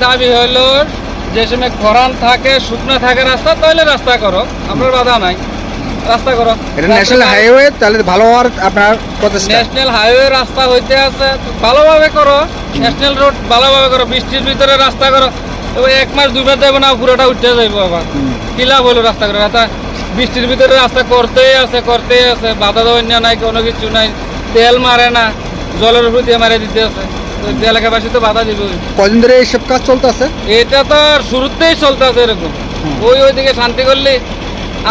দাবি হলো যে সময় খরান থাকে শুকনো থাকে রাস্তা তাহলে রাস্তা করো, আপনার বাধা নাই, রাস্তা করো। এটা ন্যাশনাল হাইওয়ে, তাহলে ভালো হওয়ার আপনার প্রচেষ্টা। ন্যাশনাল হাইওয়ে রাস্তা হইতে আছে, ভালোভাবে করো। ন্যাশনাল রোড ভালোভাবে করো, বৃষ্টির ভিতরে রাস্তা করো। এবার 1 মাস 2 মাস যাবে না, পুরোটা উঠে যাইবো আবার। কি লাভ হলো রাস্তা করে? রাস্তা বৃষ্টির ভিতরে রাস্তা করতেই আছে, বাধা দেওয়া নাই, কোনো কিছু নাই, তেল মারে না, জলের উপর দিয়ে মারে দিতে আছে। এলাকাবাসী তো বাধা দিবে। কদিন ধরে এইসব কাজ চলতে আছে? এটা তো শুরুতেই চলতে আছে এরকম। ওইদিকে শান্তি করলে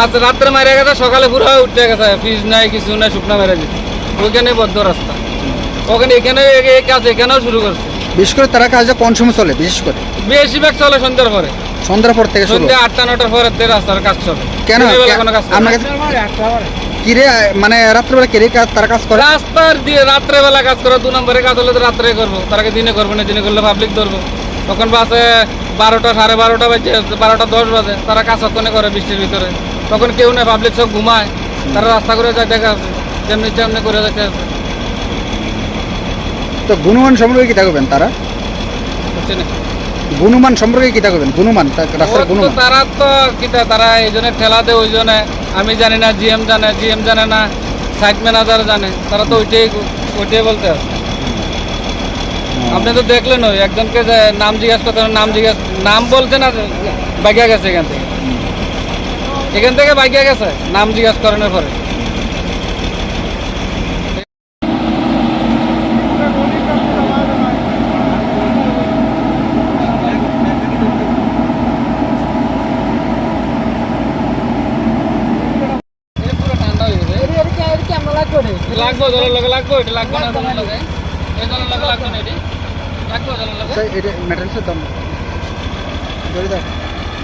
আজ রাত্রে মারা গেছে, সকালে পুরো উঠে গেছে, ফ্রিজ নাই, কিছু নাই, শুকনা মেরে দিচ্ছে। ওইখানে বদ্ধ রাস্তা, ওখানে এখানে এই কাজ এখানেও শুরু করছে। বিশেষ করে তারা কাজটা কোন সময় চলে? বিশেষ করে বেশিরভাগ চলে সন্ধ্যার পরে, সন্ধ্যার পর থেকে শুরু। সন্ধ্যা 8টা 9টার পরে রাস্তার কাজ চলে। কেন কোনো কাজ আপনার কাছে কিরে, মানে রাত্রেবেলা কিরে তারা কাজ করে? রাস্তার দিয়ে রাত্রেবেলা কাজ করে, 2 নম্বরে কাজ হলে তো রাত্রে করবো, তার আগে দিনে করবো না। দিনে করলে পাবলিক ধরবো, তখন বাসে 12টা 12:30 বাজে, 12:10 বাজে, তারা কাজ ওখানে করে বৃষ্টির ভিতরে। তখন কেউ নেই, পাবলিক সব ঘুমায়, তারা রাস্তা করে যায়, দেখা আছে যেমনি তেমনি করে যাচ্ছে। তো গুণমান সম্পর্কে কি থাকবেন তারা? বুঝছে না, গুণমান সম্পর্কে কি থাকবেন? গুণমান রাস্তার গুণমান তারা তো কিতা, তারা এই জন্য ঠেলা দেয়, ওই জন্য আমি জানি না, জিএম জানে না, সাইট ম্যানেজার জানে, তারা তো ওইটাই বলতে আছে। আপনি তো দেখলেন ওই একজনকে যে নাম জিজ্ঞাসা করতে, নাম বলছে না, বাইকে গেছে এখান থেকে বাইকে গেছে নাম জিজ্ঞাসা করানোর পরে। লাগবো জলের লগে, লাগবো এটা, লাগবো না জলের লগে, এই জলের লগে লাগবো না, এটি লাগবো জলের লগে। এটা মেটালসের দাম ধরে দাও,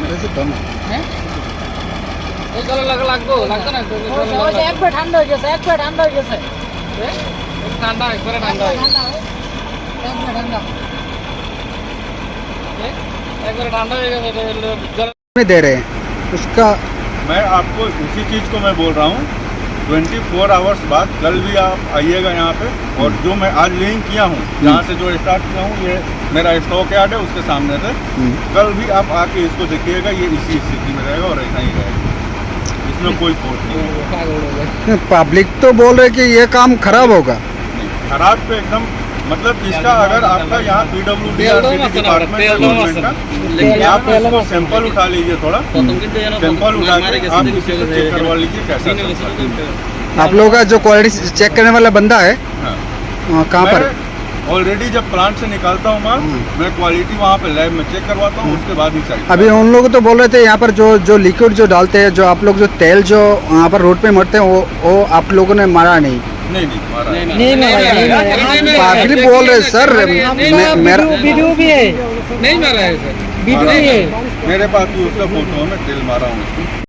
মেটালসের দাম। হ্যাঁ, এই জলের লগে লাগবো না, একবার ঠান্ডা হয়ে গেছে, একবার ঠান্ডা হয়ে গেছে, ঠান্ডা একবারে ঠান্ডা হয়ে গেছে, একবার ঠান্ডা। একবারে ঠান্ডা হয়ে গেছে জল। नहीं दे रहे हैं उसका। मैं आपको उसी चीज़ को मैं बोल रहा हूँ, 24 आवर्स बाद कल भी आप आइएगा यहाँ पे। और जो मैं आज लिंक किया हूँ, जहाँ से जो स्टार्ट किया हूँ, ये मेरा स्टॉक यार्ड है, उसके सामने से कल भी आप आके इसको देखिएगा, ये इसी स्थिति में रहेगा और ऐसा ही रहेगा, इसमें कोई फॉल्ट नहीं है। पब्लिक तो बोल रहे कि ये काम खराब होगा। खराब पे एकदम, मतलब इसका अगर आपका यहाँ PWD डिपार्टमेंट का, लेकिन आप इसको सैंपल उठा लीजिए, थोड़ा सैंपल उठा के आप किसी से चेक करवा लीजिए कैसा है। आप लोगों का जो क्वालिटी चेक करने वाला बंदा है कहाँ पर? ऑलरेडी जब प्लांट से निकालता हूँ माल, मैं क्वालिटी वहाँ पे लैब में चेक करवाता हूँ, उसके बाद ही चाहिए। अभी उन लोग तो बोल रहे थे यहाँ पर जो लिक्विड जो डालते हैं, जो आप लोग जो तेल जो यहाँ पर रोड पे मरते हैं, वो आप लोगों ने मारा नहीं? नहीं मारा है। पादरी बोल रहे सर, मेरा वीडियो भी है, नहीं मारा है सर, वीडियो भी है। मेरे पास भी उसका फोटो है, मैं तेल मारा हूँ।